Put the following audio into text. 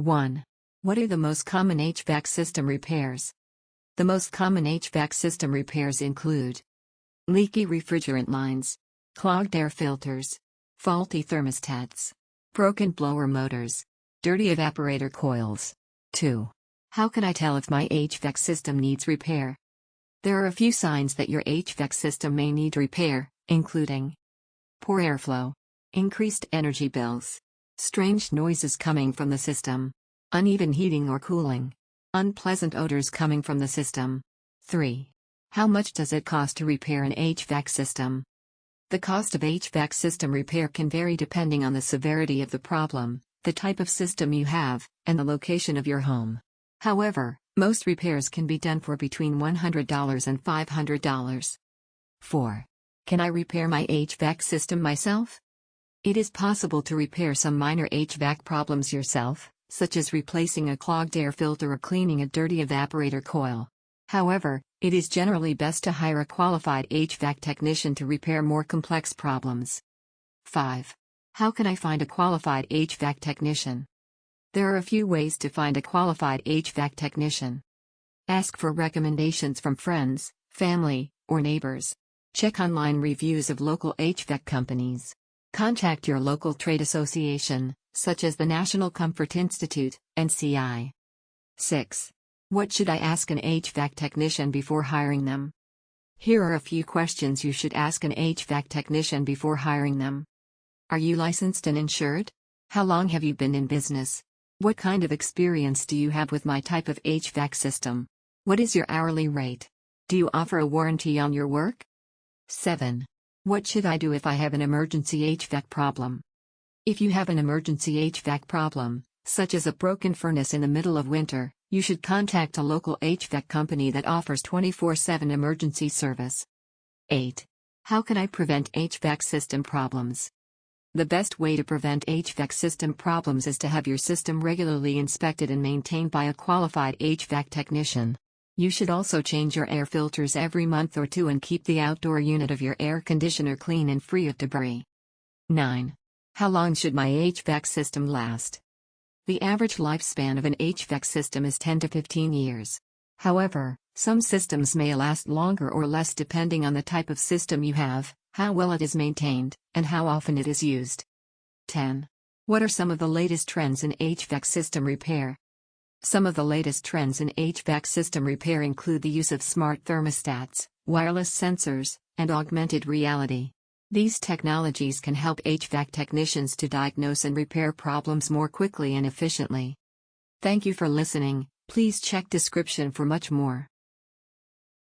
1. What are the most common HVAC system repairs? The most common HVAC system repairs include leaky refrigerant lines, clogged air filters, faulty thermostats, broken blower motors, dirty evaporator coils. 2. How can I tell if my HVAC system needs repair? There are a few signs that your HVAC system may need repair, including poor airflow, increased energy bills, strange noises coming from the system, uneven heating or cooling, unpleasant odors coming from the system. 3. How much does it cost to repair an HVAC system? The cost of HVAC system repair can vary depending on the severity of the problem, the type of system you have, and the location of your home. However, most repairs can be done for between $100 and $500. 4. Can I repair my HVAC system myself? It is possible to repair some minor HVAC problems yourself, such as replacing a clogged air filter or cleaning a dirty evaporator coil. However, it is generally best to hire a qualified HVAC technician to repair more complex problems. 5. How can I find a qualified HVAC technician? There are a few ways to find a qualified HVAC technician. Ask for recommendations from friends, family, or neighbors. Check online reviews of local HVAC companies. Contact your local trade association, such as the National Comfort Institute, NCI. 6. What should I ask an HVAC technician before hiring them? Here are a few questions you should ask an HVAC technician before hiring them. Are you licensed and insured? How long have you been in business? What kind of experience do you have with my type of HVAC system? What is your hourly rate? Do you offer a warranty on your work? 7. What should I do if I have an emergency HVAC problem? If you have an emergency HVAC problem, such as a broken furnace in the middle of winter, you should contact a local HVAC company that offers 24/7 emergency service. 8. How can I prevent HVAC system problems? The best way to prevent HVAC system problems is to have your system regularly inspected and maintained by a qualified HVAC technician. You should also change your air filters every month or two and keep the outdoor unit of your air conditioner clean and free of debris. 9. How long should my HVAC system last? The average lifespan of an HVAC system is 10 to 15 years. However, some systems may last longer or less depending on the type of system you have, how well it is maintained, and how often it is used. 10. What are some of the latest trends in HVAC system repair? Some of the latest trends in HVAC system repair include the use of smart thermostats, wireless sensors, and augmented reality. These technologies can help HVAC technicians to diagnose and repair problems more quickly and efficiently. Thank you for listening. Please check description for much more.